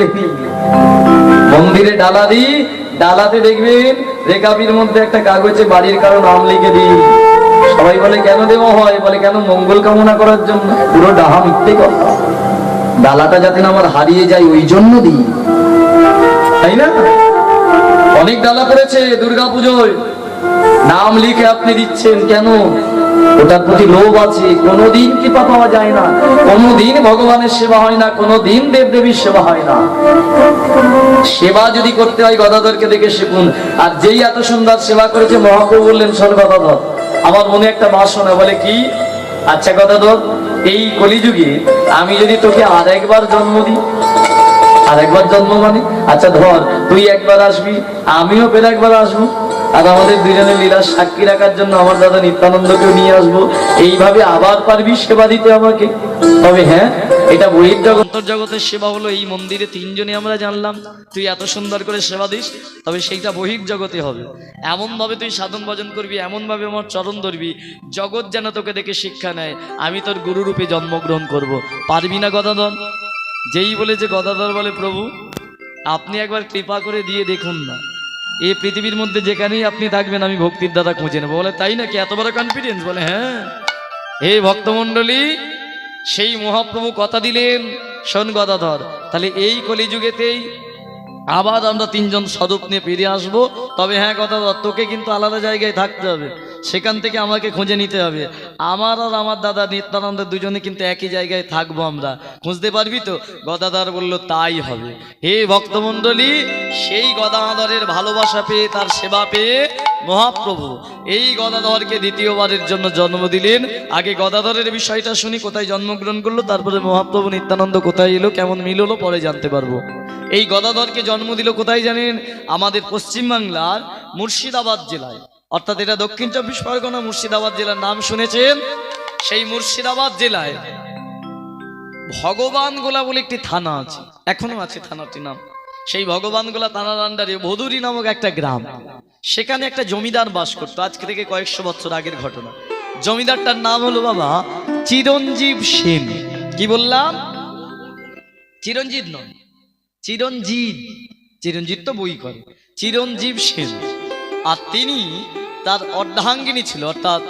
তুলে নিই, মন্দিরে ডালা দিই, ডালাতে দেখবেন রেকাবির মধ্যে একটা কাগজে বাড়ির কারো নাম লিখে দিই। সবাই বলে কেন দেওয়া হয়? বলে কেন? মঙ্গল কামনা করার জন্য। পুরো ডাহা মিথ্যে কথা। ডালাটা যাতে না আমার হারিয়ে যায় ওই জন্য দিই, তাই না? অনেক ডালা পড়েছে দুর্গাপুজোয়, নাম লিখে আপনি দিচ্ছেন কেন? ওটার প্রতি লোভ আছে। কোনোদিন কৃপা পাওয়া যায় না, কোনোদিন ভগবানের সেবা হয় না, কোনোদিন দেবদেবীর সেবা হয় না। সেবা যদি করতে হয় গদাধরকে দেখে শিখুন। আর যেই এত সুন্দর সেবা করেছে, মহাপ্রভু বললেন, শোন গদাধর, আমার মনে একটা বাসনা। বলে কি? আচ্ছা গদাধর, এই কলিযুগে আমি যদি তোকে আর একবার জন্ম দিই, আর একবার জন্ম মানে? আচ্ছা ধর, তুই একবার আসবি, আমিও ফের একবার আসবো, আর আমাদের দুজনের লীলার সাক্ষী রাখার জন্য আমার দাদা নিত্যানন্দকেও নিয়ে আসবো। এইভাবে আবার পারবি সেবা দিতে আমাকে? তবে হ্যাঁ, এটা বহির্জগৎ, অন্তর্জগতের সেবা হলো এই মন্দিরে তিনজনে আমরা জানলাম। তুই এত সুন্দর করে সেবা দিস, তবে সেইটা বহির্জগতে হবে। এমন ভাবে তুই সাধন ভজন করবি, এমন ভাবে আমার চরণ ধরবি, জগৎ যেন তোকে দেখে শিক্ষা নেয়, আমি তোর গুরু রূপে জন্মগ্রহণ করব। পারবি না গদাধর? যেই বলেছে গদাধর বলে, প্রভু আপনি একবার কৃপা করে দিয়ে দেখুন না, এই পৃথিবীর মধ্যে যেখানেই আপনি থাকবেন আমি ভক্তির দাদা খুঁজে নেবো। বলে তাই নাকি? এত বড় কনফিডেন্স? বলে হ্যাঁ। হে ভক্তমণ্ডলী, সেই মহাপ্রভু কথা দিলেন, শোন গদাধর, তাহলে এই কলিযুগেতেই আবার আমরা তিনজন স্বরূপ নিয়ে ফিরে আসবো। তবে হ্যাঁ গদাধর, তোকে কিন্তু আলাদা জায়গায় থাকতে হবে, সেখান থেকে আমাকে খুঁজে নিতে হবে। আমার আর আমার দাদা নিত্যানন্দ দুজনে কিন্তু একই জায়গায় থাকবো, আমরা খুঁজতে পারবি তো? গদাধর বলল তাই হবে। হে ভক্তমণ্ডলী, সেই গদাধরের ভালোবাসা পেয়ে, তার সেবা পেয়ে মহাপ্রভু এই গদাধরকে দ্বিতীয়বারের জন্য জন্ম দিলেন। আগে গদাধরের বিষয়টা শুনি, কোথায় জন্মগ্রহণ করলো, তারপরে মহাপ্রভু নিত্যানন্দ কোথায় এলো, কেমন মিল হলো, পরে জানতে পারবো। এই গদাধরকে জন্ম দিল কোথায় জানেন? আমাদের পশ্চিমবাংলার মুর্শিদাবাদ জেলায়, অর্থাৎ এটা দক্ষিণ 24 পরগনা মুর্শিদাবাদ জেলার নাম শুনেছেন। সেই মুর্শিদাবাদ জেলায় ভগবানগোলা বলে একটি থানা আছে, এখনো আছে থানাটির নাম। সেই ভগবানগোলা থানার আন্ডারে ভদুরী নামক একটা গ্রাম, সেখানে একটা জমিদার বাস করতো। আজকে থেকে কয়েকশো বছর আগের ঘটনা। জমিদারটার নাম হলো বাবা চিরঞ্জীব সেন। কি বললাম? চিরঞ্জিত নয়, চিরঞ্জিত। চিরঞ্জিত তো বই করে। চিরঞ্জীব সেন। আর তিনি, তার অর্ধাঙ্গিনী ছিল, অর্থাৎ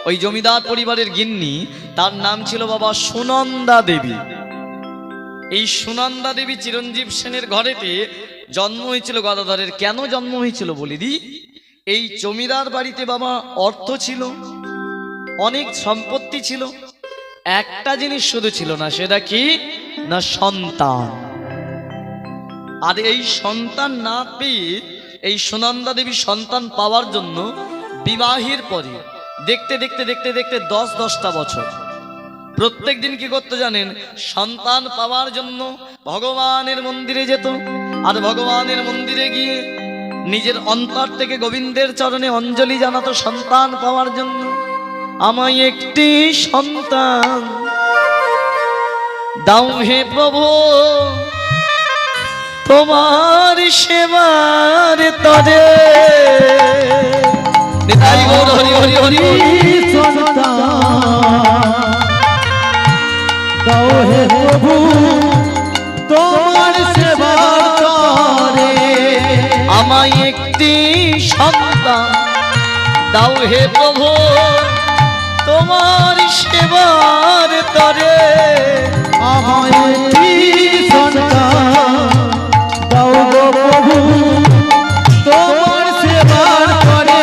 ওই জমিদার পরিবারের গিন্নি, তার নাম ছিল বাবা সুনন্দা দেবী। এই সুনন্দা দেবী চিরঞ্জীব সেনের ঘরেতে জন্ম হয়েছিল গদাধরের। কেন জন্ম হয়েছিল বলি দি। এই জমিদার বাড়িতে বাবা অর্থ ছিল, অনেক সম্পত্তি ছিল, একটা জিনিস শুধু ছিল না, সেটা কি না? সন্তান। আর এই সন্তান না পেয়ে এই সুনন্দা দেবী সন্তান পাওয়ার জন্য বিবাহের পরে দেখতে দেখতে দেখতে দেখতে 10-10টা বছর প্রত্যেক দিন কি করতে জানেন? সন্তান পাওয়ার জন্য ভগবানের মন্দিরে যেত। আর ভগবানের মন্দিরে গিয়ে নিজের অন্তর থেকে গোবিন্দের চরণে অঞ্জলি জানাতো সন্তান পাওয়ার জন্য। আমায় একটি সন্তান দাও হে প্রভু, তোমার সেবার তরে। নিতাই গৌর হরি হরি হরি। দাও হে প্রভু তোমার সেবার তরে। আমায় একটি সন্তান দাও হে প্রভু, তোমার সেবার তরে। আমায় একটি সন্তান দাও গো প্রভু তোমার সেবার তরে।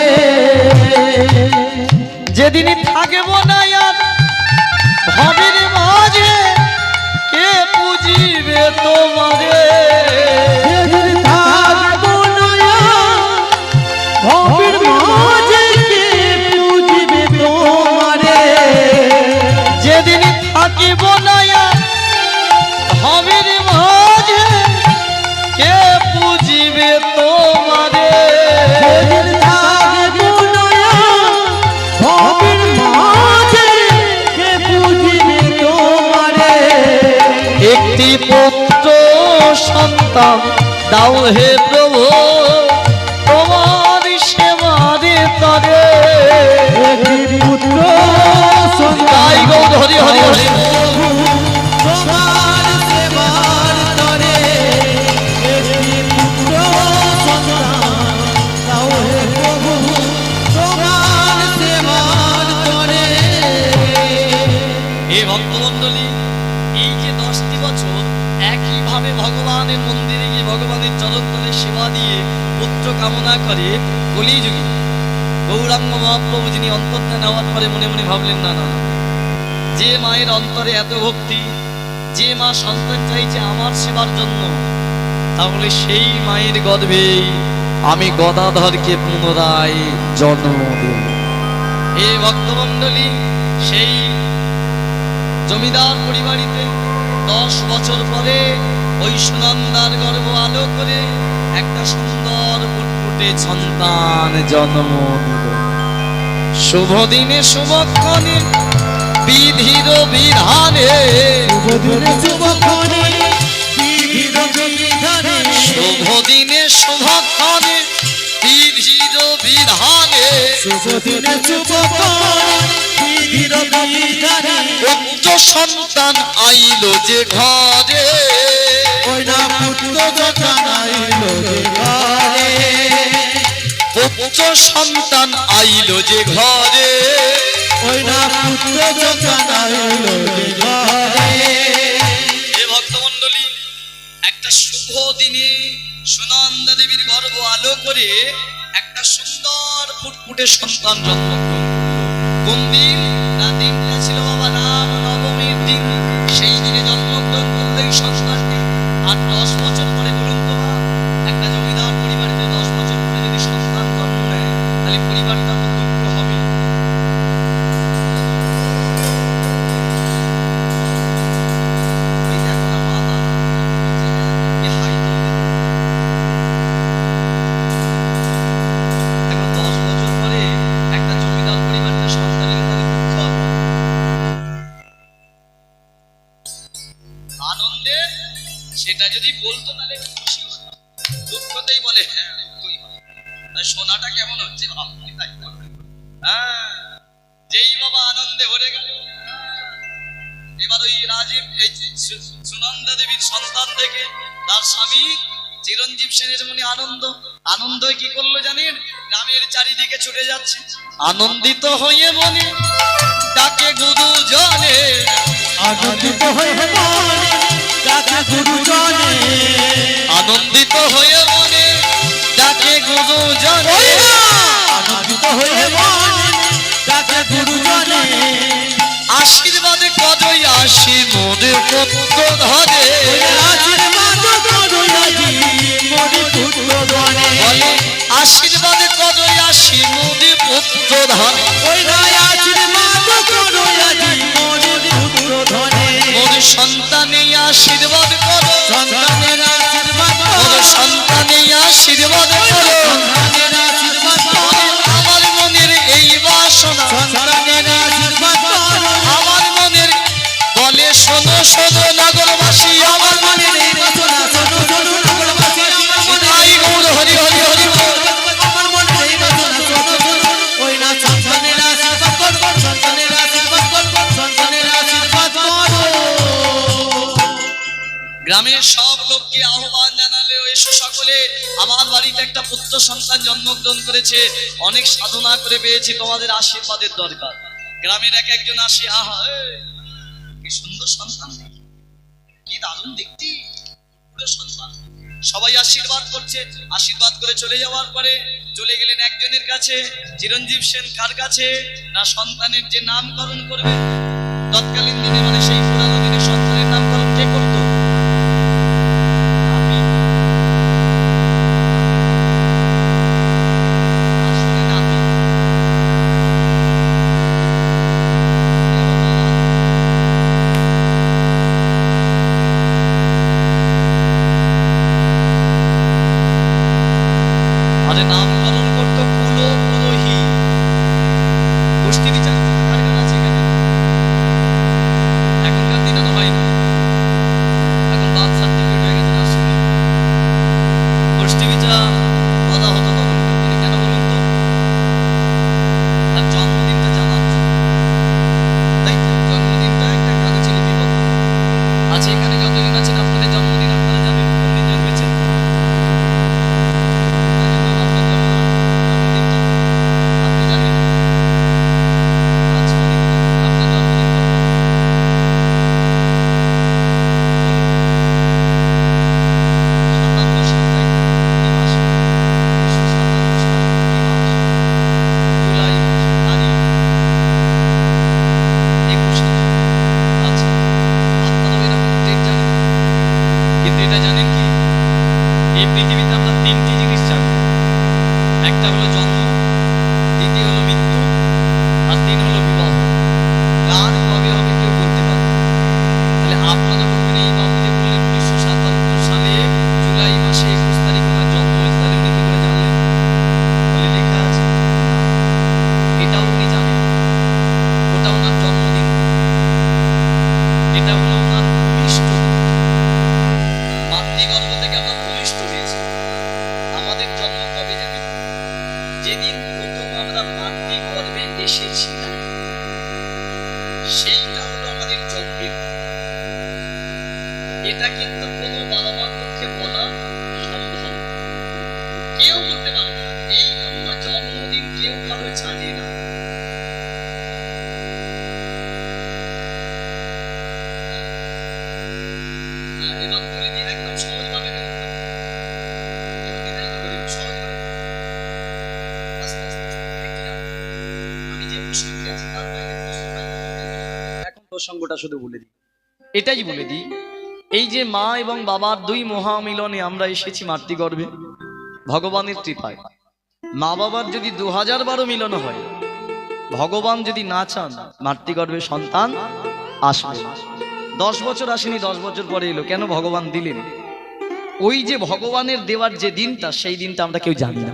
যেদিন থাকব না আর ভবের মাঝে, কে পুজিবে তোমারে? যেদিন থাকব না ভবের মাঝে, কে পুজিবে তোমারে? যেদিন থাকিব না আর ভবের মাঝে, কে পুজিবে তোমারে? যেদিন থাকব না ভবের মাঝে, কে পুজিবে তোমারে? একটি পুত্র সন্তান দাও হে প্রভু, তোমার সেবারে তরে। একটি পুত্র তাই গৌর হরি হরি হরি। তোমার সেবার তরে। গৌরাঙ্গ মহাপ্রভু যিনি অন্তর্ধান হওয়ার পরে মনে মনে ভাবলেন, না না, যে মায়ের অন্তরে এত ভক্তি, যে মা সন্তান চাইছে আমার সেবার জন্য, তাহলে সেই মায়ের গর্ভেই আমি গদাধরকে পুনরায় জন্ম দেব। এ ভক্তমণ্ডলী, সেই জমিদার পরিবারিতে 10 বছর পরে ওই সুনন্দার গর্ভ আলো করে একটা সুন্দর ফুটফুটে সন্তান জন্ম দিল। শুভ দিনে শুভক্ষণে বিধির বিধানে, শুভ দিনে শুভক্ষণে বিধির বিধানে, শুভ দিনে শুভক্ষণে বিধির বিধানে, শুভ দিনে শুভক্ষণে বিধির বিধানে, পুত্র সন্তান আইলো যে ঘরে, ওই না পুত্র জানাইলো যে ঘরে, পুত্র সন্তান আইলো যে ঘরে। ওই না পুত্র জানাইলো যে ঘরে। হে ভক্তমণ্ডলী, একটা শুভ দিনে সুনন্দা দেবীর গর্ভ আলো করে একটা সুন্দর ফুটফুটে সন্তান জন্মগ্রহণ করলো। কোন দিন? না, দিনটা ছিল বাবা রাম নবমীর দিন। সেই দিনে জন্মগ্রহণ করলো এই সন্তানটি। আর 10 বছর পরে বলুন তো মা, একটা জমিদার পরিবারে 10 বছর পরে যদি সন্তান জন্ম নেয়, তাহলে পরিবারটা তো দুঃখ হবে। আনন্দে সেটা যদি বলতো তাহলে খুশি হতো, দুঃখতেই বলে হ্যাঁ দুঃখই হয়। শোনাটা কেমন হচ্ছে ভাবতে, তাই করবে। হ্যাঁ, যেই বাবা আনন্দে ভরে গেল, এবার ওই রাজীব এই সুনন্দা দেবীর সন্তান থেকে তার স্বামী চিরঞ্জীব সেনের মনে আনন্দ। আনন্দ কি করলো জানেন? গ্রামের চারিদিকে ছুটে যাচ্ছে, আনন্দিত হয়ে মনে ডাকে গুরুজনে, আনন্দিত হয়ে মনে ডাকে গুরুজনে, আনন্দিত হয়ে মনে ডাকে গুরুজনে, আনন্দিত হয়ে মনে ডাকে গুরুজনে, আশীর্বাদ করই আসি মোরে পুত্র ধরে, আশীর্বাদ করো আজি মোরে পুত্র ধনে, বলে আশীর্বাদ করই আসি মোরে পুত্র ধরে, ওই রায় আশীর্বাদ করো আজি মোরে পুত্র ধনে, মোর সন্তানে আশীর্বাদ করো, সন্তানের আশীর্বাদ মোর করো, সন্তানে আশীর্বাদ করো, সন্তানের আশীর্বাদ করো, আমার মনের এই বাসনা, সন্তানের আশীর্বাদ করো, আমার মনের বলে শোনো শোনো নগরবাসী, আমার মনের এই বাসনা শোনো শোনো নগরবাসী, আমার তাই গৌর হরি হরি হরি বল। আমার মনে এই বাসনা শোনো শোনো, ওই না সন্তানের আশীর্বাদ করো, সন্তানের আশীর্বাদ করো, সন্তানের আশীর্বাদ করো। গ্রামের সব লোককে আহ্বান জানালে, এসো সকলে, আমার বাড়িতে একটা পুত্র সন্তান জন্মগ্রহণ করেছে, অনেক সাধনা করে পেয়েছি, তোমাদের আশীর্বাদের দরকার। গ্রামের এক একজন আসে, আহা কি সুন্দর সন্তান, কি দারুণ দেখতে পুরো সন্তান। সবাই আশীর্বাদ করছে, আশীর্বাদ করে চলে যাওয়ার পরে চলে গেলেন একজনের কাছে, চিরঞ্জীব সেন। কার কাছে? না, সন্তানের যে নামকরণ করবে তৎকালীন দিনে, মানে সেই পুরানো দিনে সন্তানের নামকরণ কে করতো? আরে নামকরণ করতো কুল পুরোহিত। গোষ্ঠী বিচার কারখানা আছে এখানে। এখনকার দিনে এসেছি না, সেইটা হলো আমাদের জন্মের। এটা কিন্তু কোনো বাবা মার পক্ষে বলা সম্ভব না। কেউ বলতে পারবে না। এই জন্য জন্মদিন কেউ কারো জানে না। এবার বলে দিই একদম সহজভাবে বলতে হবে। সহজভাবে আস্তে আস্তে একটু না, আমি যে প্রসঙ্গে আছি তার বাইরে প্রশ্ন পাইনি। এখন প্রসঙ্গটা শুধু বলে দিই, এটাই বলে দিই, এই যে মা এবং বাবার দুই মহামিলনে আমরা এসেছি মাতৃগর্ভে ভগবানের কৃপায়। মা বাবার যদি 2012 মিলন হয়, ভগবান যদি না চান মাতৃগর্ভে সন্তান আসবে। 10 বছর আসেনি, 10 বছর পরে এলো, কেন ভগবান দিলেন? ওই যে ভগবানের দেওয়ার যে দিনটা, সেই দিনটা আমরা কেউ জানি না,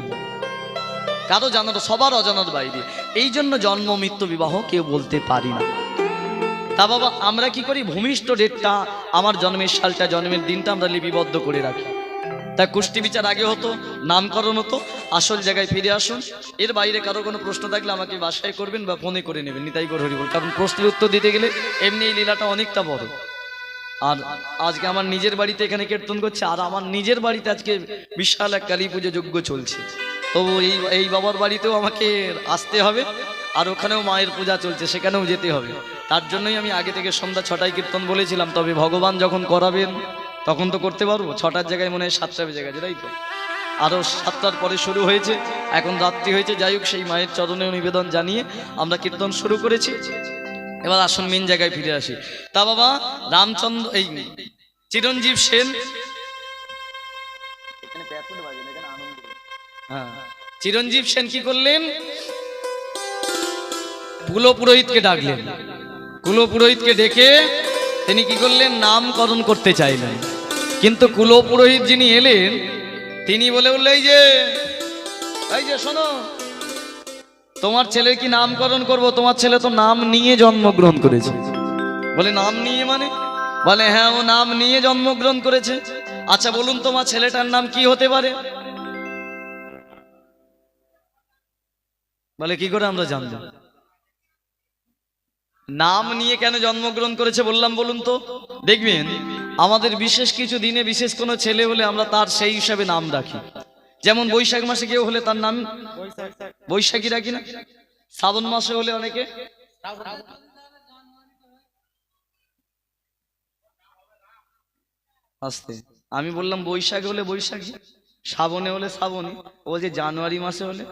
কারো জানার, সবার অজানার বাইরে। এই জন্য জন্ম মৃত্যু বিবাহ কেউ বলতে পারি না। তা বাবা, আমরা কি করি? ভূমিষ্ঠ ডেটটা, আমার জন্মের সালটা, জন্মের দিনটা আমরা লিপিবদ্ধ করে রাখি। তা কুষ্টি বিচার আগে হতো, নামকরণ হতো। আসল জায়গায় ফিরে আসুন। এর বাইরে কারো কোনো প্রশ্ন থাকলে আমাকে বাসায় করবেন বা ফোনে করে নেবেন, নিতাই গৌর হরি বল। কারণ প্রশ্নের উত্তর দিতে গেলে এমনি এই লীলাটা অনেকটা বড়। আর আজকে আমার নিজের বাড়িতে এখানে কীর্তন করছে, আর আমার নিজের বাড়িতে আজকে বিশাল এক কালী পুজো যজ্ঞ চলছে। তো এই বাবার বাড়িতেও আমাকে আসতে হবে, আর ওখানেও মায়ের পূজা চলছে, সেখানেও যেতে হবে। তার জন্যই আমি আগে থেকে সন্ধ্যা 6টায় কীর্তন বলেছিলাম। তবে ভগবান যখন করাবেন তখন তো করতে পারবো। 6টার জায়গায় মনে হয় 7টা বেজে গেছে, তাই তো? আরও 7টার পরে শুরু হয়েছে, এখন রাত্রি হয়েছে। যাই হোক, সেই মায়ের চরণে নিবেদন জানিয়ে আমরা কীর্তন শুরু করেছি। এবার আসুন মেন জায়গায় ফিরে আসি। তা বাবা, রামচন্দ্র, এই চিরঞ্জীব সেন, হ্যাঁ, চিরঞ্জীব সেন কি করলেন? কুলপুরোহিতকে ডাকলেন। কুলপুরোহিতকে ডেকে তিনি কি করলেন? নামকরণ করতে চাইলেন। কিন্তু কুলপুরোহিত যিনি এলেন, তিনি বলে উঠলেন, এই যে শোনো, তোমার ছেলের কি নামকরণ করব? তোমার ছেলে তো নাম নিয়ে জন্মগ্রহণ করেছে। বলে নাম নিয়ে মানে? বলে হ্যাঁ, ও নাম নিয়ে জন্মগ্রহণ করেছে। আচ্ছা বলুন, তোমার ছেলেটার নাম কি হতে পারে? বলে কি করে আমরা জানবো? নাম নিয়ে কেন জন্মগ্রহণ করেছে বললাম বলুন তো? দেখবেন আমাদের বিশেষ কিছু দিনে বিশেষ কোনো ছেলে হলে আমরা তার সেই হিসাবে নাম রাখি। যেমন বৈশাখ মাসে কেউ হলে তার নাম বৈশাখী রাখি না? শ্রাবণ মাসে হলে অনেকে আস্তে, আমি বললাম বৈশাখে হলে বৈশাখী, শ্রাবণে হলে শ্রাবণী, ও যে জানুয়ারি মাসে হলে,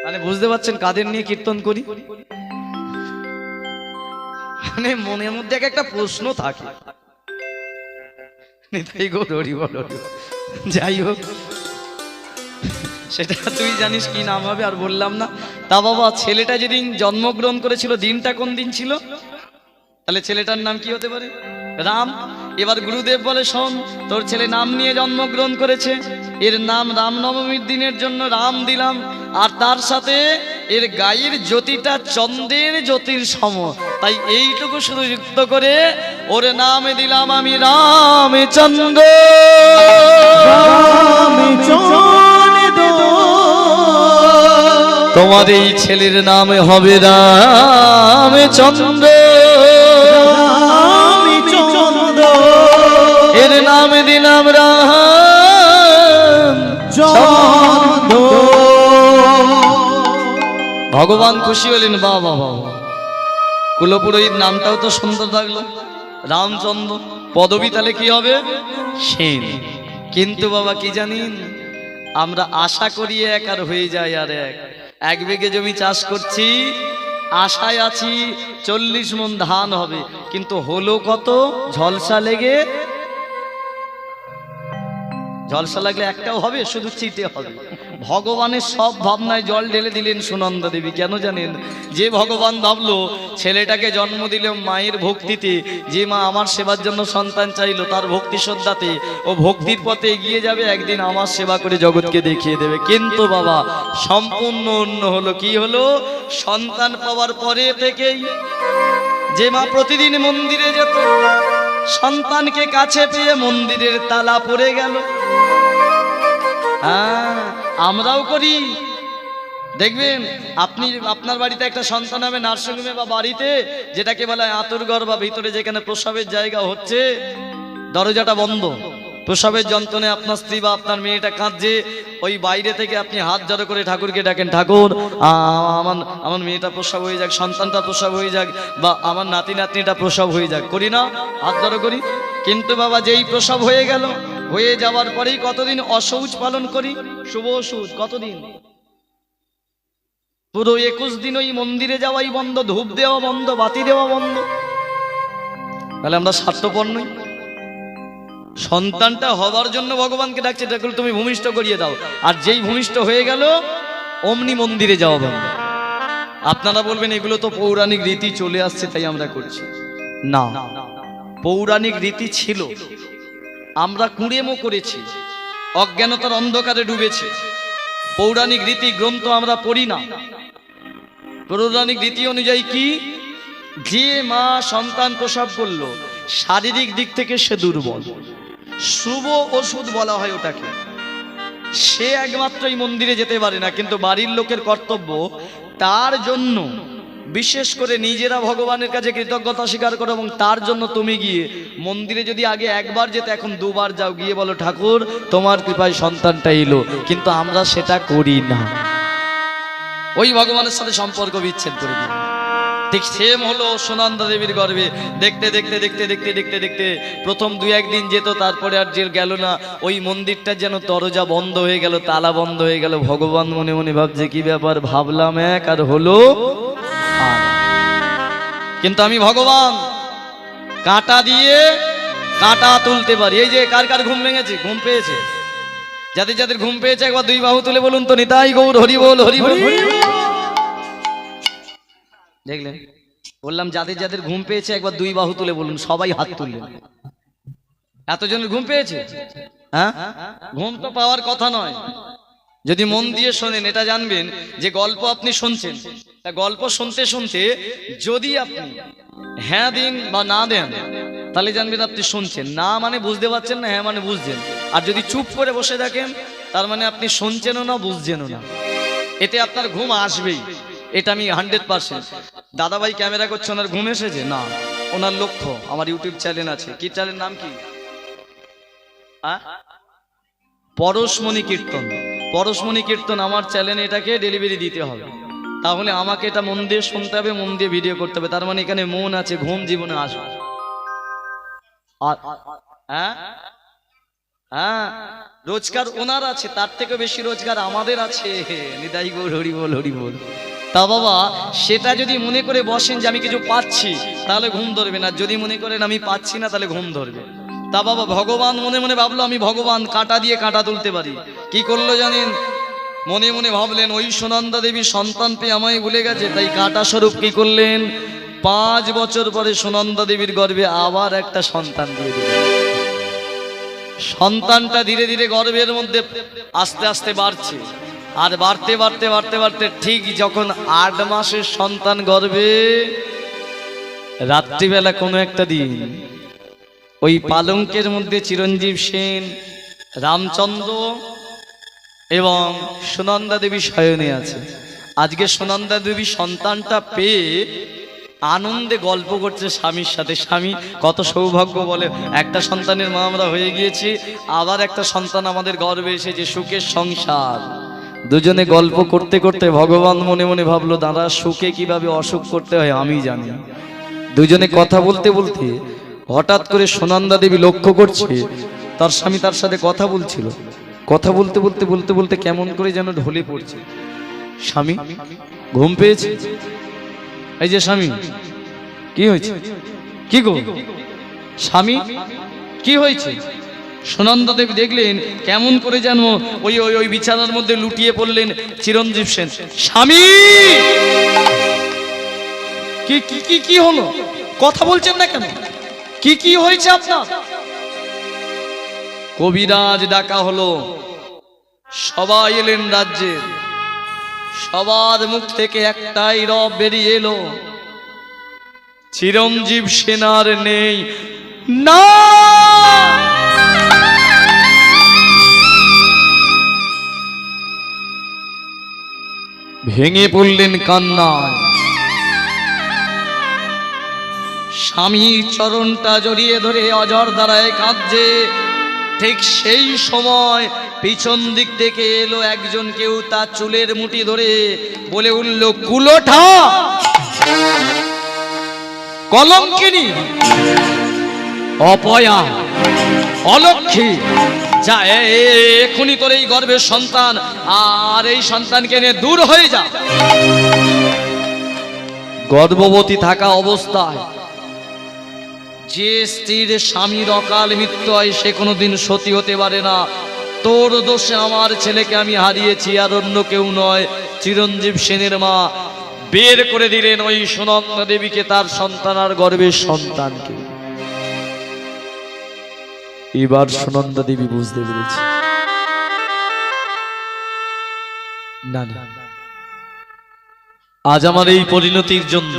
মানে বুঝতে পারছেন কাদের নিয়ে কীর্তন করি? মানে মনের মধ্যে একটা প্রশ্ন থাকে। যাই হোক, সেটা তুই জানিস কি নাম হবে, আর বললাম না। তা বাবা, ছেলেটা যেদিন জন্মগ্রহণ করেছিল, দিনটা কোন দিন ছিল? তাহলে ছেলেটার নাম কি হতে পারে? রাম। এবার গুরুদেব বলে, শোন, তোর ছেলে নাম নিয়ে জন্মগ্রহণ করেছে, এর নাম রামনবমীর দিনের জন্য রাম দিলাম। আর তার সাথে এর গায়ের জ্যোতিটা চন্দ্রের জ্যোতির সম, তাই এইটুকু শুধু যুক্ত করে ওর নামে দিলাম আমি রামচন্দ্র। তোমার এই ছেলের নাম হবে রামচন্দ্র। এর নামে দিলাম রামচন্দ্র। ভগবান খুশি হলেন। বাবা বাবা, কুলপুরোহিত নামটাও তো সুন্দর লাগলো, রামচন্দ্র। পদবী তাহলে কি হবে? সেন। কিন্তু বাবা কি জানেন, আমরা আশা করি এক আর হয়ে যায় আর এক বিঘে জমি চাষ করছি, আশায় আছি 40 মণ ধান হবে, কিন্তু হলো কত? ঝলসা লেগে, ঝলসা লাগলে একটাও হবে, শুধু চিটে হবে। ভগবানের সব ভাবনায় জল ঢেলে দিলেন সুনন্দা দেবী। কেন জানেন? যে ভগবান ভাবলো ছেলেটাকে জন্ম দিল মায়ের ভক্তিতে, যে মা আমার সেবার জন্য সন্তান চাইলো তার ভক্তি শ্রদ্ধাতে, ও ভক্তির পথে এগিয়ে যাবে, একদিন আমার সেবা করে জগৎকে দেখিয়ে দেবে। কিন্তু বাবা সম্পূর্ণ অন্য হলো। কি হলো? সন্তান পাওয়ার পরে থেকেই যে মা প্রতিদিন মন্দিরে যেত, সন্তানকে কাছে পেয়ে মন্দিরের তালা পড়ে গেল। হ্যাঁ, আমরাও করি, দেখবেন আপনি আপনার বাড়িতে একটা সন্তান হবে নার্সিংহোমে বা বাড়িতে, যেটাকে বলা হয় আঁতুড়ঘর বা ভিতরে যেখানে প্রসবের জায়গা হচ্ছে, দরজাটা বন্ধ, প্রসবের যন্ত্রণে আপনার স্ত্রী বা আপনার মেয়েটা কাঁদছে, ওই বাইরে থেকে আপনি হাত জড়ো করে ঠাকুরকে ডাকেন, ঠাকুর আমার মেয়েটা প্রসব হয়ে যাক, সন্তানটা প্রসব হয়ে যাক, বা আমার নাতি নাতনিটা প্রসব হয়ে যাক, করি না? হাত জড়ো করি। কিন্তু বাবা যেই প্রসব হয়ে গেল, হয়ে যাওয়ার পরেই কতদিন অশৌচ পালন করি, শুভ অশৌচ কতদিন? পুরো 21 দিন ওই মন্দিরে যাওয়াই বন্ধ, ধূপ দেওয়া বন্ধ, বাতি দেওয়া বন্ধ। তাহলে আমরা স্বার্থপর নই? সন্তানটা হবার জন্য ভগবানকে ডাকছে, ঠাকুর তুমি ভূমিষ্ঠ করিয়ে দাও, আর যেই ভূমিষ্ঠ হয়ে গেল অমনি মন্দিরে যাওয়া বন্ধ। আপনারা বলবেন এগুলো তো পৌরাণিক রীতি চলে আসছে তাই আমরা করছি। না, পৌরাণিক রীতি ছিল, আমরা কুঁড়েমো করেছি, অজ্ঞানতার অন্ধকারে ডুবেছি। পৌরাণিক রীতি গ্রন্থ আমরা পড়ি না। পৌরাণিক রীতি অনুযায়ী কি, যে মা সন্তান প্রসব করলো শারীরিক দিক থেকে সে দুর্বল, শুভ ওষুধ বলা হয় ওটাকে, সে একমাত্র এই মন্দিরে যেতে পারে না। কিন্তু বাড়ির লোকের কর্তব্য তার জন্য, বিশেষ করে নিজেরা ভগবানের কাছে কৃতজ্ঞতা স্বীকার করো, এবং তার জন্য তুমি গিয়ে মন্দিরে যদি আগে একবার যেতে এখন দুবার যাও, গিয়ে বলো ঠাকুর তোমার কৃপায় সন্তানটা এলো। কিন্তু আমরা সেটা করি না, ওই ভগবানের সাথে সম্পর্ক বিচ্ছেদ করে দিই। ঠিক সেম হলো সুনন্দা দেবীর গর্ভে। দেখতে দেখতে দেখতে দেখতে দেখতে দেখতে প্রথম 2-1 দিন যেত, তারপরে আর যে গেল না। ওই মন্দিরটা যেন দরজা বন্ধ হয়ে গেল, তালা বন্ধ হয়ে গেল। ভগবান মনে মনে ভাবছে কি ব্যাপার, ভাবলাম এক আর হলো আর। কিন্তু আমি ভগবান কাঁটা দিয়ে কাঁটা তুলতে পারি। এই যে কার কার ঘুম ভেঙেছে, ঘুম পেয়েছে? যাদের যাদের ঘুম পেয়েছে একবার 2 বাহু তুলে বলুন তো নিতাই গৌর হরি বল, হরি বল। দেখলেন, বললাম যাদের যাদের ঘুম পেয়েছে একবার 2 বাহু তুলে বলুন, সবাই হাত তুললেন। এতজনের ঘুম পেয়েছে? হ্যাঁ, ঘুম তো পাওয়ার কথা নয়। যদি মন দিয়ে শোনেন এটা জানবেন যে গল্প আপনি শুনছেন, তা গল্প শুনতে শুনতে যদি আপনি হ্যাঁ দিন বা না দেন, তাহলে জানবেন আপনি শুনছেন। না মানে বুঝতে পারছেন না, হ্যাঁ মানে বুঝছেন। আর যদি চুপ করে বসে থাকেন, তার মানে আপনি শুনছেনও না, বুঝছেনও না। এতে আপনার ঘুম আসবেই, এটা আমি 100%। দাদাভাই ক্যামেরা করছে, ওনার ঘুম এসেছে না? ওনার লক্ষ্য, আমার ইউটিউব চ্যানেল আছে, কি চ্যানেল, নাম কি? পরশমণি কীর্তন। পরশমণি কীর্তন আমার চ্যানেলে, এটাকে ডেলিভারি দিতে হবে। তাহলে আমাকে এটা মন দিয়ে শুনতে হবে, মন দিয়ে ভিডিও করতে হবে। তার মানে এখানে মন আছে, ঘুম জীবনে আসবে। হ্যাঁ হ্যাঁ, রোজগার ওনার আছে, তার থেকে বেশি রোজগার আমাদের আছে। নিতাই গৌর হরি বল, হরি বল। তা বাবা সেটা যদি মনে করে বসেন যে আমি কিছু পাচ্ছি, তাহলে ঘুম ধরবে না। যদি মনে করেন আমি পাচ্ছি না, তাহলে ঘুম ধরবে। তা বাবা ভগবান মনে মনে ভাবলো আমি ভগবান, কাঁটা দিয়ে কাঁটা তুলতে পারি। কি করলো জানেন? মনে মনে ভাবলেন ওই সুনন্দা দেবী সন্তান পেয়ে আমায় ভুলে গেছে, তাই কাঁটা স্বরূপ কি করলেন, 5 বছর পরে সুনন্দা দেবীর গর্ভে আবার একটা সন্তান দিয়ে দিলেন। সন্তানটা ধীরে ধীরে গর্ভের মধ্যে আস্তে আস্তে বাড়ছে, আর বাড়তে বাড়তে বাড়তে বাড়তে ঠিক যখন 8 মাসের সন্তান গর্ভে, রাত্রিবেলা কোনো একটা দিন ওই পালঙ্কের মধ্যে চিরঞ্জীব সেন, রামচন্দ্র এবং সুনন্দা দেবী শয়নে আছে। আজকে সুনন্দা দেবী সন্তানটা পেয়ে আনন্দে গল্প করছে স্বামীর সাথে। স্বামী কত সৌভাগ্য বলে, একটা সন্তানের মা আমরা হয়ে গিয়েছি, আবার একটা সন্তান আমাদের গর্ভে এসেছে, সুখের সংসার। দুজনে গল্প করতে করতে ভগবান মনে মনে ভাবলো দাদা সুখে কিভাবে অসুখ করতে হয় আমি জানি। দুজনে কথা বলতে বলতে হঠাৎ করে সুনন্দা দেবী লক্ষ্য করছে তার স্বামী তার সাথে কথা বলছিল। কথা বলতে বলতে বলতে বলতে কেমন করে যেন ঢলে পড়ছে। স্বামী ঘুম পেয়েছে? এই যে স্বামী কি হয়েছে, কি গো স্বামী কি হয়েছে? সুনন্দা দেবী দেখলেন কেমন করে যেন ওই ওই ওই বিছানার মধ্যে লুটিয়ে পড়লেন চিরঞ্জীব সেন। স্বামী কি কি কি কি হলো, কথা বলছেন না কেন, কি কি হয়েছে আপনার? কবিরাজ ডাকা হলো, সবাই এলেন রাজ্যের, সবার মুখ থেকে একটাই রব বেরিয়ে এলো, চিরঞ্জীব সেনার নেই। না, ভেঙে পড়লেন কান্নায়। স্বামীর চরণটা জড়িয়ে ধরে অঝর দ্বারায় কাঁদছে। ঠিক সেই সময় পিছন দিক থেকে এলো একজন, কেউ তার চুলের মুঠি ধরে বলে উঠল, কুলোঠা, কলঙ্কিনী, অপয়া, অলক্ষী, যা এখনই তোর এই গর্ভের সন্তান, আর এই সন্তানকে নিয়ে দূর হয়ে যা। গর্ভবতী থাকা অবস্থায় যে স্ত্রীর স্বামীর অকাল মৃত্যু হয় সে কোনোদিন সতী হতে পারে না। তোর দোষে আমার ছেলেকে আমি হারিয়েছি, আর অন্য কেউ নয়, চিরঞ্জীব সেনের মা বের করে দিলেন ওই সুনন্দা দেবীকে, তার সন্তান আর গর্ভের সন্তানকে। এবার সুনন্দা দেবী বুঝতে পেরেছে, না না, আজ আমার এই পরিণতির জন্য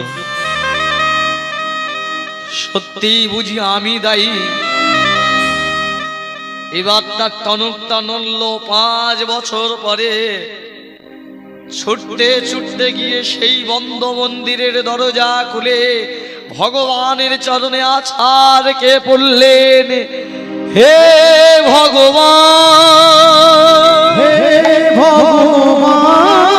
সত্যি বুঝি আমি দায়ী। এবার তার টনকটা নড়ল। 5 বছর পরে ছুটতে ছুটতে গিয়ে সেই বন্ধ মন্দিরের দরজা খুলে ভগবানের চরণে আছাড় কে পড়লেন, হে ভগবান, হে ভগবান,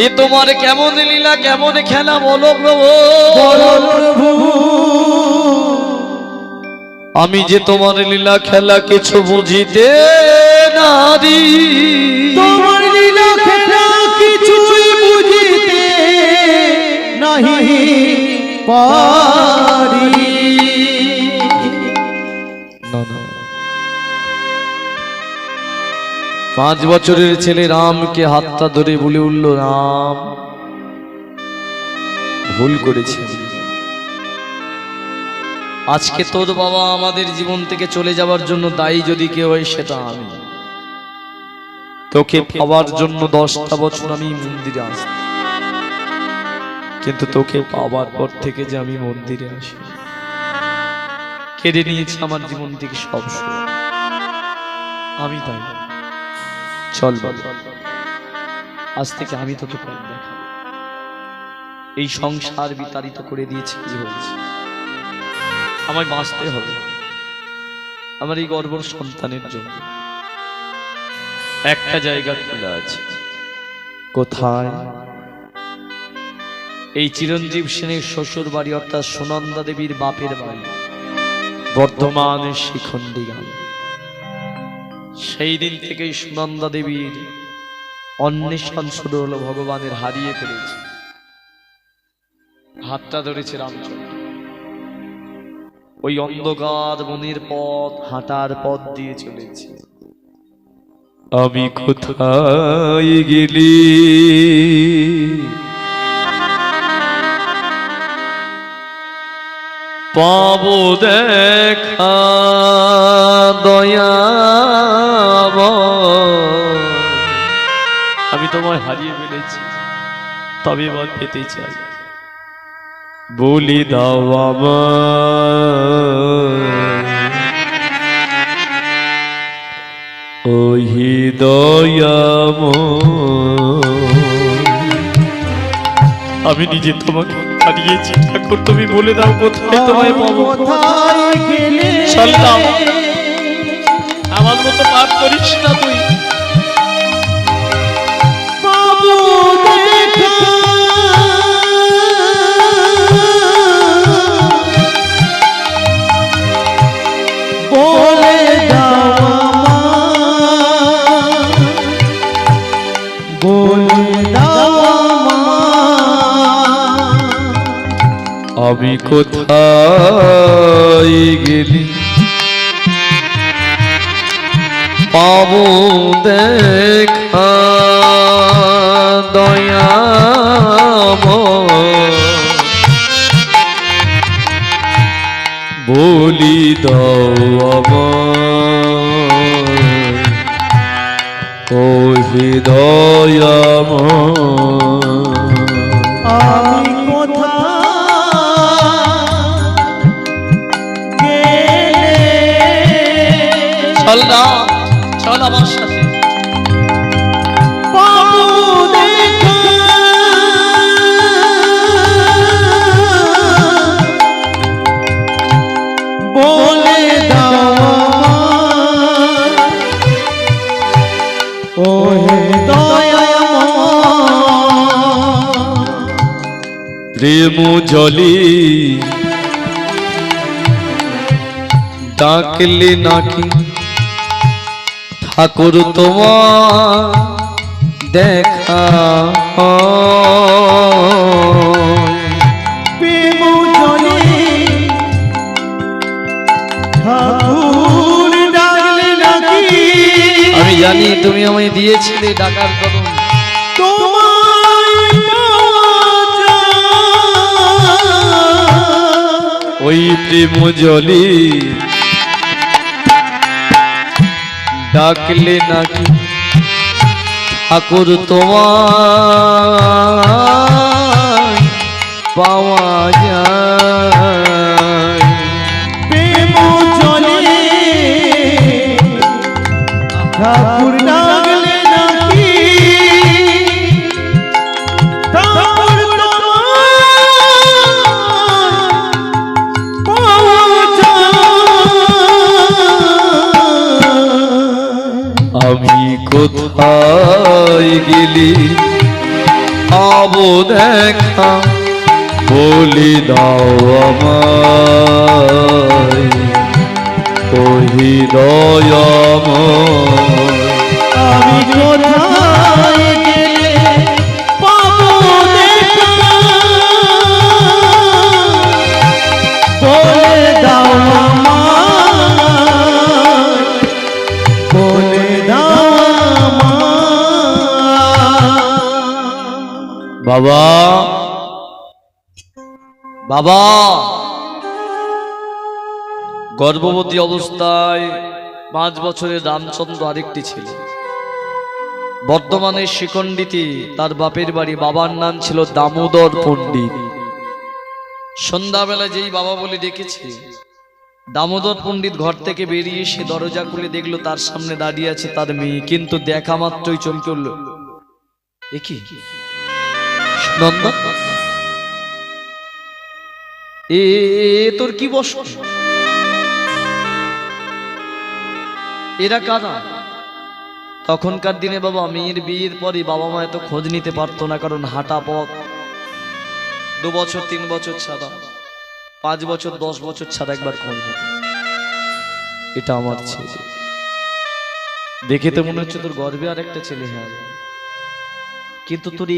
এ তোমার কেমন লীলা, কেমন খেলা, বলো প্রভু, আমি যে তোমার লীলা খেলা কিছু বুঝিতে নারি, তোমার লীলা খেলা কিছুই বুঝিতে নাহি পারি। 5 বছরের ছেলে রামকে হাতটা ধরে বলে উঠল, রাম, ভুল করেছি, আজকে তোর বাবা আমাদের জীবন থেকে চলে যাওয়ার জন্য দায়ী যদি কেউ হয় সেটা আমি। তোকে পাওয়ার জন্য 10টা বছর আমি মন্দিরে আসি, কিন্তু তোকে পাওয়ার পর থেকে যে আমি মন্দিরে আসি, কেড়ে নিয়েছি আমার জীবন থেকে সব সুখ, আমি তাই। চল বাবা, আজ থেকে আমি তোকে পথ দেখাবো। এই সংসার বিতাড়িত করে দিয়েছি, কি হয়েছে, আমায় বাঁচতে হবে আমার এই গর্ভের সন্তানের জন্য। একটা জায়গা খোলা আছে, কোথায়? এই চিরঞ্জীব সেনের শ্বশুর বাড়ি, অর্থাৎ সুনন্দা দেবীর বাপের বাড়ি, বর্ধমান শিখণ্ডী গ্রাম। সেই দিন থেকেই সুনন্দা দেবীর অন্বেষণ শুরু হলো, ভগবানের হারিয়ে ফেলেছে। হাতটা ধরেছে রামচন্দ্র, ওই অন্ধকার বনের পথ, হাঁটার পথ দিয়ে চলেছে। আমি কোথায় গেলি পাবো দেখা দয়াব, আমি তোমায় হারিয়ে ফেলেছি, তবে এবার পেতে চাই, বলি দাও আমার ওই দয়াম। আমি নিজে তোমাকে হারিয়েছি ঠাকুর, তুমি বলে দাও কোথায় তোমায় পাবো। কোথায় গেলে চললাম, আমার মতো পাপ করিস না তুই। পাবো দেখা বলে দাও আমার, বলে দাও আমার, আমি কোথায় গেলি পাবো দেখা দয়াম, বলি দাও আমার ও হৃদয়াম। আমি কোথায় গেলে চল না, চল আমার সাথে। প্রেম জলি ডাকলে নাকি ঠাকুর তোমার দেখা প্রেম জলে ঠাকুর ডাকলে নাকি আমি জানি তুমি আমায় দিয়েছিলে ডাকার কদম, তোমায় ওই প্রেম জলি ডাকলে নাকি ঠাকুর তোমার পাওয়া যায়। প্রেম জলে ঠাকুর ডাকলে নাকি ঠাকুর তোমায় পাওয়া যায়। আমি কোথায় গেলি আবো দেখা বলি দাও আমায়, ও হৃদয়ময়। আমি কোথায় গেলে পাবো দেখা বলে দাও আমায়, বলে দাও আমায়। বাবা বাবা, গর্ভবতী অবস্থায় 5 বছরের রামচন্দ্র আরেকটি ছেলে, বর্ধমানের শিখণ্ডীতে তার বাপের বাড়ি। বাবার নাম ছিল দামোদর পণ্ডিত। সন্ধ্যাবেলা যেই বাবা বলে ডেকেছে, দামোদর পণ্ডিত ঘর থেকে বেরিয়ে সে দরজা খুলে দেখলো তার সামনে দাঁড়িয়ে আছে তার মেয়ে। কিন্তু দেখা মাত্রই চমকে উঠল, এ কি নন্দন, এ তোর কি বস, এরা কারা? তখনকার দিনে বাবা মেয়ের বিয়ের পরে বাবা মা এত খোঁজ নিতে পারতো না, কারণ হাঁটা পথ 2 বছর 3 বছর ছাড়া, 5 বছর 10 বছর ছাড়া একবার খোঁজ নিত। এটা আমার ছেলে, দেখে তো মনে হচ্ছে তোর গর্বে আর একটা ছেলে। হ্যাঁ, কিন্তু তোর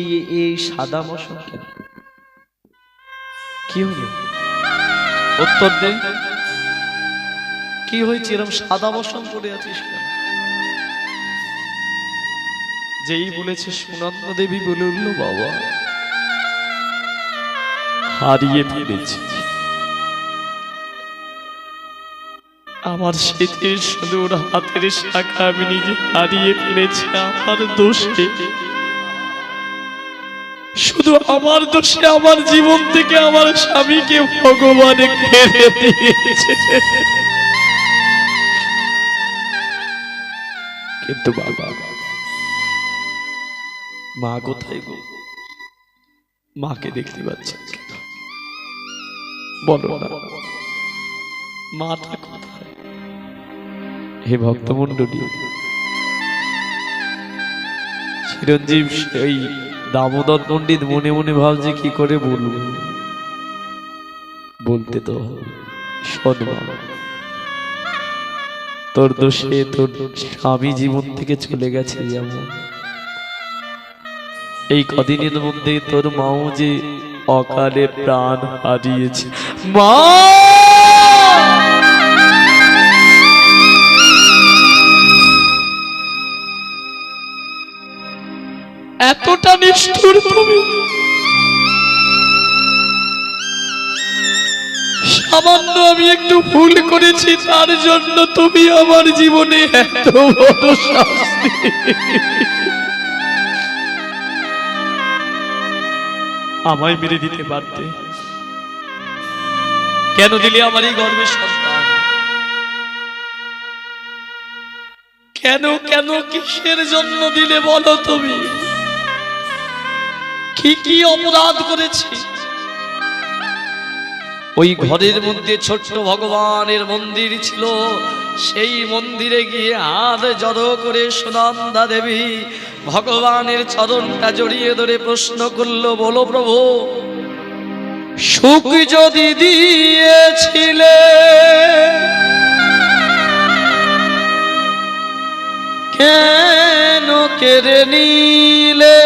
এই সাদা মশন কেন, কি হলো? উত্তর দে, কি হয়েছে? এরকম সাদা মশন পড়ে আছিস কেন? যেই বলেছে সুনন্দা দেবী বলে উঠল, বাবা হারিয়ে ফেলেছি আমার স্মৃতির সুদূর হাতের শাখা, আমি নিজে হারিয়ে ফেলেছি আমার দোষে। শুধু আমার দোষে আমার জীবন থেকে আমার স্বামীকে ভগবান কেড়ে দিয়েছে। কিন্তু বাবা, মা কোথায় গো? মাকে দেখতে পাচ্ছেন বলো না, মাটা কোথায়? হে ভক্তমণ্ডলী, চিরঞ্জীব সেই দামোদর পণ্ডিত মনে মনে ভাবছে কি করে বলবো, বলতে তো শোন বাবা, তোর দোষে তোর স্বামী জীবন থেকে চলে গেছে, যেমন এই কদিনের মধ্যে তোর মাও যে অকালে প্রাণ হারিয়েছে। মা, এতটা নিষ্ঠুর তুমি? সামান্য আমি একটু ভুল করেছি, তার জন্য তুমি আমার জীবনে এত বড় শাস্তি? আমায় মেরে দিতে পারতে, কেন দিলে আমার এই গর্বের সন্তান? কেন কেন কিসের জন্য দিলে বলো তুমি? কি কি অপরাধ করেছি? ওই ঘরের মধ্যে ছোট্ট ভগবানের মন্দির ছিল, সেই মন্দিরে গিয়ে হাত জড়ো করে সুনন্দা দেবী ভগবানের চরণটা জড়িয়ে ধরে প্রশ্ন করলো, বলো প্রভু সুখ যদি দিয়েছিলে কেন কেড়ে নিলে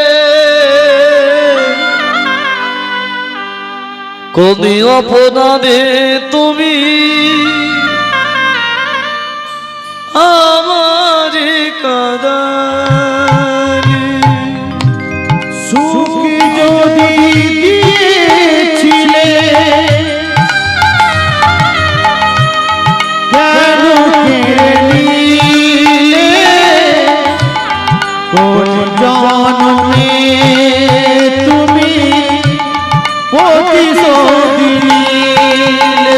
কোন অপরাধে তুমি আমার কাদারে সুখ যদি দিয়েছিলে কেন কেড়ে নিলে কোন জন্মে তুমি প্রতিশোধ নিলে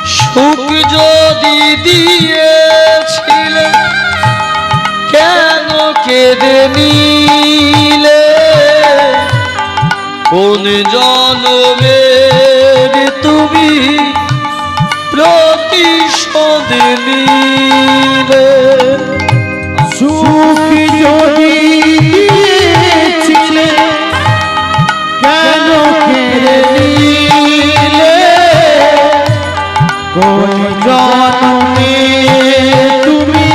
সুখ যদি দিয়েছিলে কেন কেড়ে নিলে কোন জন্মের তুমি প্রতিশোধ নিলে সুখ যদি দিয়েছিলে কেন কেড়ে নিলে কোন জন্মে তুমি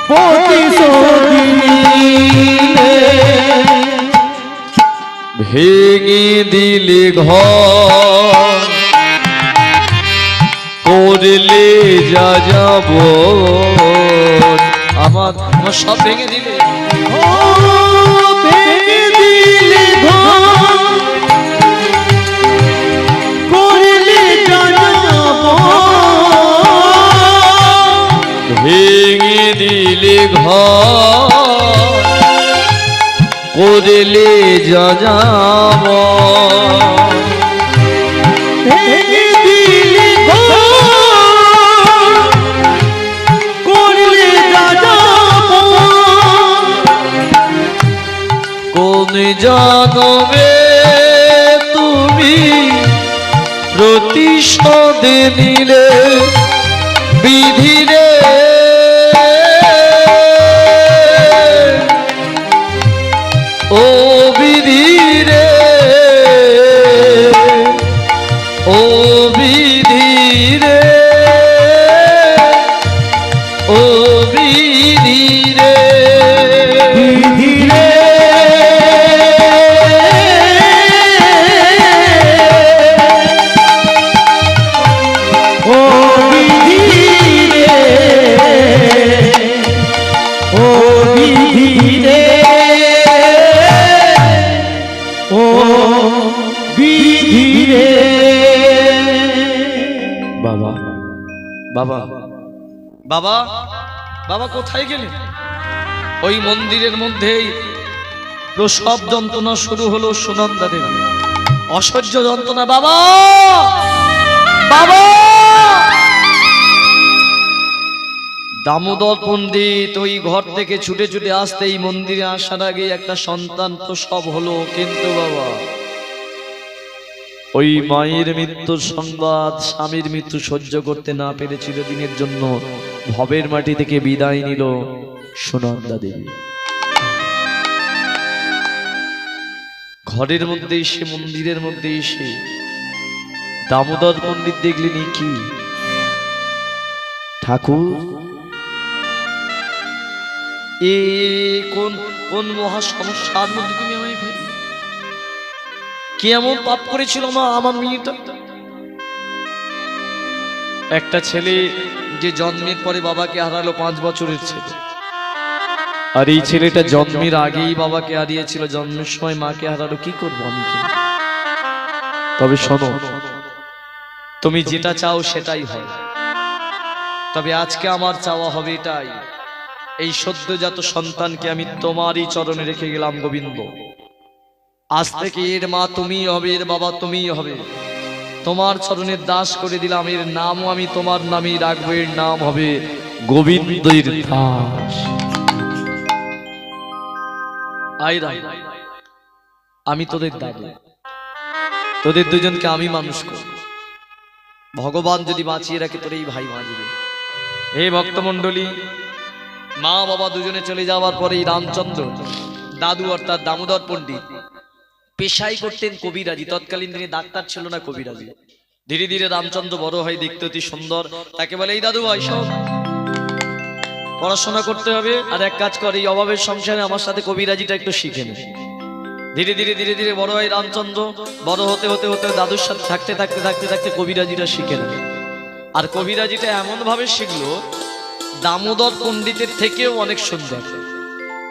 প্রতিশোধ নিলে ভেঙে দিলে ঘর করলে যা যাব আমার সব ভেঙে দিলে ও ভেঙে দিলে ঘর করলে জানাবো ভেঙে দিলে ঘর করলে যা যাব ভেঙে দিলে ঘর করলে জানাবো কোন জন্মে তুমি প্রতিশোধ নিলে বিধিরে ও বিধিরে ও বিধিরে ও বিধিরে ধীরে ও ধীরে ও ধীরে ও ধীরে বাবা বাবা বাবা বাবা কোথায় গেলে? ওই মন্দিরের মধ্যেই প্রসব যন্ত্রণা শুরু হলো সুনন্দা দেবী। অসহ্য যন্ত্রণা। বাবা বাবা দামোদর পণ্ডিত ওই ঘর থেকে ছুটে ছুটে আসতে এই মন্দিরে আসার আগে একটা সন্তান প্রসব হলো, কিন্তু বাবা ওই মায়ের মৃত্যুর সংবাদ স্বামীর মৃত্যু সহ্য করতে না পেরে চিরদিনের জন্য ভবের মাটি থেকে বিদায় নিল সুনন্দা দেবী। ঘরের মধ্যে এসে মন্দিরের মধ্যে এসে দামোদর পণ্ডিত দেখলেন কি ঠাকুর, এ কোন কোন মহা সমস্যার মধ্যে তুমি আমায় ফেললে? কি এমন পাপ করেছিল মা আমার মেয়েটা? একটা ছেলে যে জন্মের পরে বাবাকে হারালো, 5 বছরের ছেলে, আর এই ছেলেটা জন্মের আগেই বাবাকে হারিয়েছিল, জন্মের সময় মাকে হারালো। কি করবো আমি? তবে শোনো, তুমি যেটা চাও সেটাই হয়। তবে আজকে আমার চাওয়া হবে এটাই, এই সদ্যজাত সন্তানকে আমি তোমারই চরণে রেখে গেলাম গোবিন্দ। আজ থেকে এর মা তুমিই হবে, এর বাবা তুমিই হবে। তোমার চরণের দাস করে দিলাম, এর নামও আমি তোমার নামেই রাখবো, এর নাম হবে গোবিন্দের দাস। আইরা, আমি তোদের দাদু, তোদের দুজনকে আমি মানুষ করব। ভগবান যদি বাঁচিয়ে রাখে তোর এই ভাই বাঁচবে। হে ভক্তমণ্ডলী, মা বাবা দুজনে চলে যাওয়ার পরে এই রামচন্দ্র দাদু অর্থাৎ দামোদর পণ্ডিত পেশাই করতেন কবিরাজি। তৎকালীন দিনে ডাক্তার ছিল না, কবিরাজি। ধীরে ধীরে রামচন্দ্র বড় হয়, দেখতে অতি সুন্দর। তাকে বলে, এই দাদু ভাই সব পড়াশোনা করতে হবে, আর এক কাজ করে, এই অভাবের সংসারে আমার সাথে কবিরাজিটা একটু শিখে নে। ধীরে ধীরে ধীরে ধীরে বড় হয় রামচন্দ্র। বড় হতে হতে হতে দাদুর সাথে থাকতে থাকতে থাকতে থাকতে কবিরাজিটা শিখে নেয়। আর কবিরাজিটা এমন ভাবে শিখলো, দামোদর পণ্ডিতের থেকেও অনেক সুন্দর।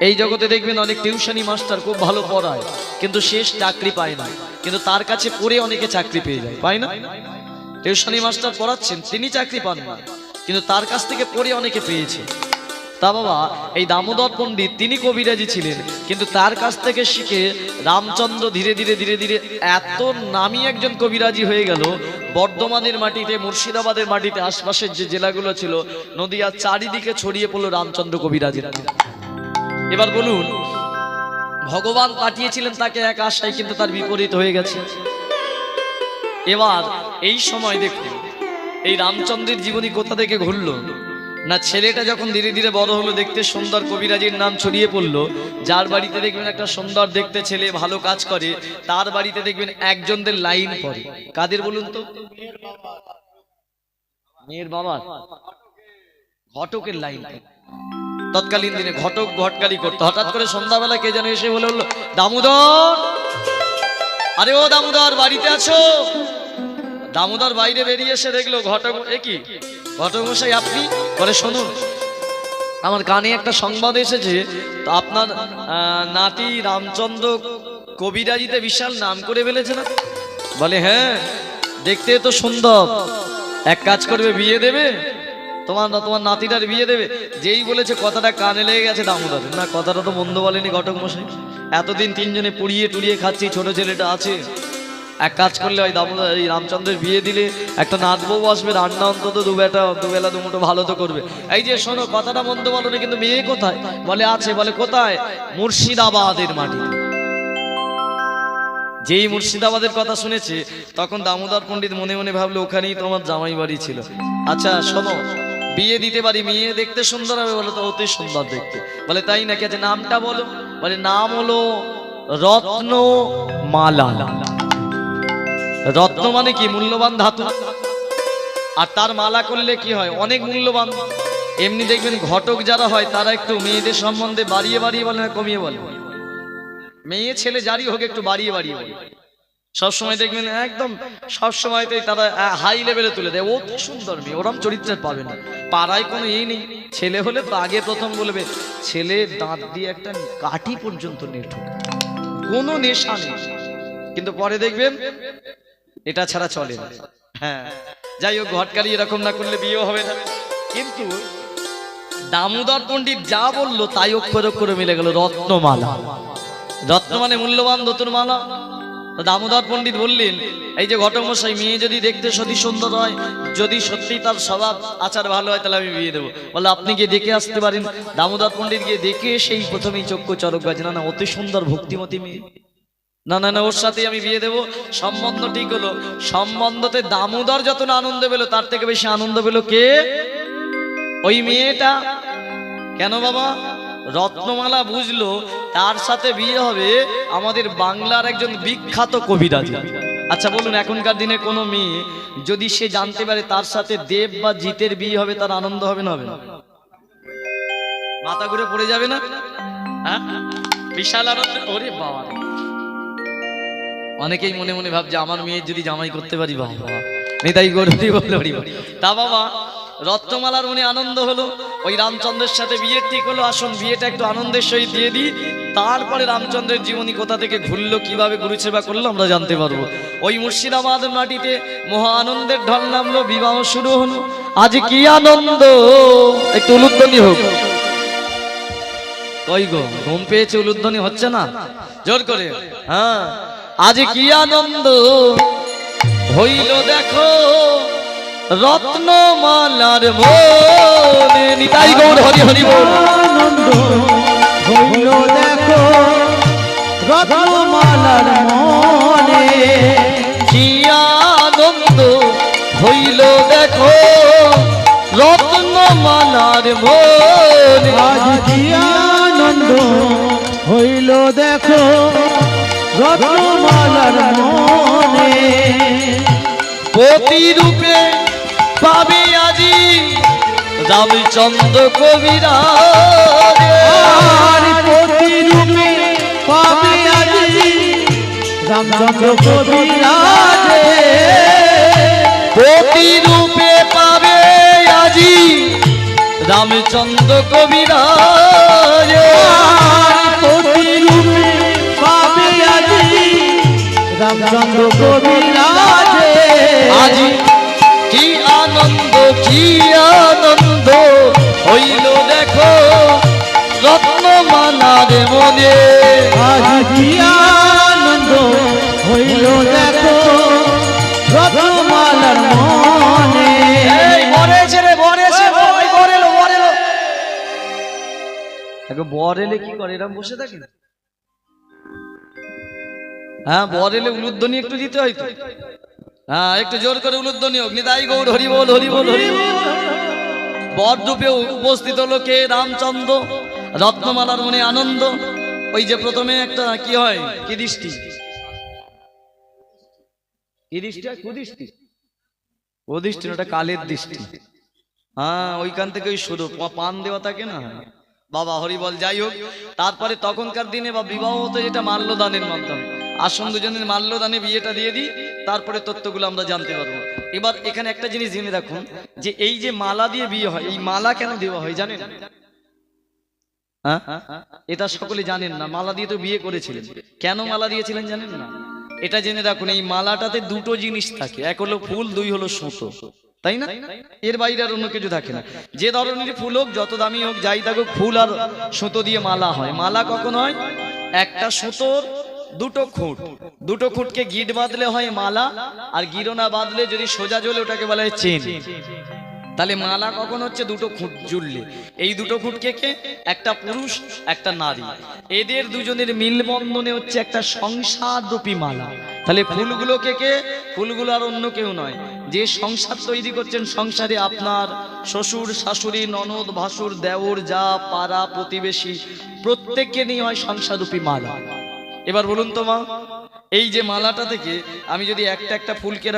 এই জগতে দেখবেন অনেক টিউশনি মাস্টার খুব ভালো পড়ায়, কিন্তু শেষ চাকরি পায় না। কিন্তু তার কাছে পড়ে অনেকে চাকরি পেয়ে যায়, পায় না? টিউশনি মাস্টার পড়াচ্ছেন, তিনি চাকরি পান না, কিন্তু তার কাছ থেকে পড়ে অনেকে পেয়েছে। তা বাবা, এই দামোদর পণ্ডিত তিনি কবিরাজি ছিলেন, কিন্তু তার কাছ থেকে শিখে রামচন্দ্র ধীরে ধীরে ধীরে ধীরে এত নামী একজন কবিরাজি হয়ে গেল। বর্ধমানের মাটিতে, মুর্শিদাবাদের মাটিতে, আশপাশের যে জেলাগুলো ছিল, নদিয়ার চারিদিকে ছড়িয়ে পড়লো রামচন্দ্র কবিরাজির। এবার বলুন, ভগবান পাঠিয়েছিলেন তাকে এক আশায়, কিন্তু তার বিপরীত হয়ে গেছে। এবার এই সময় দেখুন, এই রামচন্দ্রের জীবনী কোথা থেকে ঘুরলো না, ছেলেটা যখন ধীরে ধীরে বড় হলো, দেখতে সুন্দর, কবিরাজির নাম ছড়িয়ে পড়লো। যার বাড়িতে দেখবেন একটা সুন্দর দেখতে ছেলে ভালো কাজ করে, তার বাড়িতে দেখবেন একজনদের লাইন পড়ে। কাদের বলুন তো? মেয়ের বাবা, ঘটকের লাইন। তৎকালীন দিনে ঘটক ঘটকালি করতো। হঠাৎ করে সন্ধ্যাবেলা কে যেন এসে বলে উঠলো, দামোদর, আরে ও দামোদর, বাড়িতে আছো? দামোদর বাইরে বেরিয়ে এসে দেখলো ঘটক। এ কি ঘটক মশাই আপনি? বলে, শুনুন, আমার কানে একটা সংবাদ এসেছে, তো আপনার নাতি রামচন্দ্র কবিরাজিতে বিশাল নাম করে ফেলেছে না? বলে, হ্যাঁ, দেখতে তো সুন্দর, এক কাজ করবে, বিয়ে দেবে, তোমার নাতিটার বিয়ে দেবে। যেই বলেছে কথাটা কানে লেগে গেছে দামোদর। না, কথাটা তো মন্দ বলেনি ঘটক মশাই, এতদিন তিনজনে পুড়িয়ে টুড়িয়ে খাচ্ছি, ছোট ছেলেটা আছে, এক কাজ করলে ওই দামোদর, এই রামচন্দ্রের বিয়ে দিলে একটা নাতবউ আসবে, রান্না অন্তত দুবেলা দুমুটো ভালো তো করবে। এই যে শোনো, কথাটা মন্দ বলো না, কিন্তু মেয়ে কোথায়? বলে, আছে। বলে, কোথায়? মুর্শিদাবাদের মাটিতে। যেই মুর্শিদাবাদের কথা শুনেছে, তখন দামোদর পণ্ডিত মনে মনে ভাবলো, ওখানেই তোমার জামাই বাড়ি ছিল। আচ্ছা শোনো, বিয়ে দিতে পারি, মেয়ে দেখতে সুন্দর হবে? বলে, তো অতি সুন্দর দেখতে। বলে, তাই নাকি? আছে, নামটা বলো। বলে, নাম হলো রত্নমালা। রত্ন মানে কি? মূল্যবান ধাতু। আর তার মালা করলে কি হয়? অনেক মূল্যবান। এমনি দেখবেন ঘটক যারা হয়, তারা একটু মেয়েদের সম্বন্ধে বাড়িয়ে বাড়িয়ে বলে না কমিয়ে বলে? মেয়ে ছেলে যারই হোক একটু বাড়িয়ে বাড়িয়ে বলে। সবসময় দেখবেন একদম সবসময়তেই তারা হাই লেভেলে তুলে দেয়, ও কি সুন্দর মেয়ে, ওরম চরিত্রের পাবে না। পাড়ায় কোনো এই নেই, ছেলে হলে তো আগে প্রথম বলবে, ছেলে দাঁত দিয়ে একটা কাঠি পর্যন্ত নেঠু, কোনো নেশা নেই। কিন্তু পরে দেখবেন এটা ছাড়া চলে না। হ্যাঁ, যাই হোক, ঘটকারি এরকম না করলে বিয়েও হবে না। কিন্তু দামোদর পণ্ডিত যা বললো তাই অক্ষর অক্ষরে মিলে গেল, রত্নমালা। রত্ন মানে মূল্যবান ধাতুর মালা। দামোদর পণ্ডিত বললেন, এই যে ঘটক মশাই, মেয়ে যদি দেখতে সত্যি সুন্দর হয়, যদি সত্যি তার স্বভাব আচার ভালো হয়, তাহলে আমি বিয়ে দেবো। বলে, আপনি গিয়ে দেখে আসতে পারেন। দামোদর পণ্ডিত গিয়ে দেখে সেই প্রথমেই চক্ষু চরক গাছ, না অতি সুন্দর ভক্তিমতী মেয়ে, না না না, ওর সাথে আমি বিয়ে দেবো। সম্বন্ধ ঠিক হলো। সম্বন্ধতে দামোদর যত না আনন্দ পেল, তার থেকে বেশি আনন্দ পেল কে? ওই মেয়েটা। কেন বাবা? রত্নমালা বুঝলো তার সাথে বিয়ে হবে আমাদের বাংলার একজন বিখ্যাত কবিরাজ। আচ্ছা বলুন, এখনকার দিনে কোনো মেয়ে যদি সে জানতে পারে তার সাথে দেব বা জিতের বিয়ে হবে, তার আনন্দ হবে না? হবে না? মাথা ঘুরে পড়ে যাবে না? হ্যাঁ, বিশাল আনন্দ। ওরে বাবা, অনেকেই মনে মনে ভাবছে, আমার মেয়ে যদি জামাই করতে পারি, বাবা নিতাই গৌরী বল। তা বাবা, রত্নমালার মনে আনন্দ হলো, ওই রামচন্দ্রের সাথে বিয়ে ঠিক হলো। আসুন বিয়েটা একটু আনন্দের সহিত দিয়ে দিই, তারপরে রামচন্দ্রের জীবনী কোথা থেকে ঘুরলো, কিভাবে গুরু সেবা করলো আমরা জানতে পারবো। ওই মুর্শিদাবাদের মাটিতে মহা আনন্দের ঢল নামলো, বিবাহ শুরু হলো। আজ কি আনন্দ, একটু উলুধ্বনি হোক। কই গো, ঘুম পেয়েছে, উলুধ্বনি হচ্ছে না? জোর করে। হ্যাঁ, আজ কি আনন্দ হইল দেখো, রত্নমালার মনে। নিতাই গৌর হরি হরি বল। আনন্দ হইল দেখো, রত্নমালার মনে। কি আনন্দ হইল দেখো, রত্নমালার মনে। আজ কি আনন্দ হইল দেখো, রত্নমালার মনে প্রতিরূপে পাবে আজি রামচন্দ্র কবিরাজ। আর প্রতিরূপে পাবে আজি রামচন্দ্র কবিরাজে প্রতিরূপে পাবে আজি রামচন্দ্র কবিরাজ। আর প্রতিরূপে পাবে আজি রামচন্দ্র কবিরাজে আজি কি আনন্দ হইল দেখো রত্নমালার মনে। আজ কি আনন্দ হইল দেখো রত্নমালার মনে এই বরেছে রে বরেছে ওই বরেলো বরেলো দেখো বরেলে কি করে এরকম বসে থাকে। হ্যাঁ বরেলে উলুধ্বনি একটু দিতে হয় তো। হ্যাঁ একটু জোর করে উলুধ্বনি হোক। নিতাই গৌর হরি বল হরি বল হরি বল। বররূপে উপস্থিত হলো কে? রামচন্দ্র। রত্নমালার মনে আনন্দ। ওই যে প্রথমে একটা কি হয়, কি দৃষ্টি, কি দৃষ্টি হয়, কুদৃষ্টি, ও দৃষ্টি না, ওটা কালের দৃষ্টি। হ্যাঁ ওইখান থেকে ওই শুরু, পান দেওয়া থাকে না বাবা হরি বল। যাই হোক, তারপরে তখনকার দিনে বা বিবাহ হতো যেটা মাল্যদানের মাধ্যমে। আসন দুজনের মাল্যদানে বিয়েটা দিয়ে দিই, তারপরে তত্ত্বগুলো আমরা জানতে পারবো। এবার এখানে একটা জিনিস জেনে রাখুন, যে এই যে মালা দিয়ে বিয়ে হয়, এই মালা কেন দেওয়া হয় জানেন? হ্যাঁ এটা সকলে জানেন না। মালা দিয়ে তো বিয়ে করেছিলেন, কেন মালা দিয়েছিলেন জানেন না? এটা জেনে রাখুন, এই মালাটাতে দুটো জিনিস থাকে, এক হলো ফুল, দুই হলো সুতো, তাই না? এর বাইরে আর অন্য কিছু থাকে না। যে ধরনের ফুল হোক, যত দামি হোক, যাই থাকুক, ফুল আর সুতো দিয়ে মালা হয়। মালা কখন হয়? একটা সুতোর দুটো খুঁট, দুটো খুঁটকে গিট বাঁধলে হয় মালা, আর গিরোনা বাঁধলে যদি সোজা জ্বলে ওটাকে বলা হয় চেন। তাহলে মালা কখন হচ্ছে? দুটো খুঁট জুড়লে। এই দুটো খুঁটকে কে? একটা পুরুষ, একটা নারী, এদের দুজনের মিলবন্ধনে হচ্ছে একটা সংসার রূপী মালা। তাহলে ফুলগুলোকে কে? ফুলগুলো আর অন্য কেউ নয়, যে সংসার তৈরি করছেন, সংসারে আপনার শ্বশুর শাশুড়ি ননদ ভাসুর দেওর যা পাড়া প্রতিবেশী প্রত্যেককে নিয়ে হয় সংসার রূপী মালা। এবার বলুন তো মা, এই যে মালাটা থেকে আমি যদি একটা একটা ফুলকে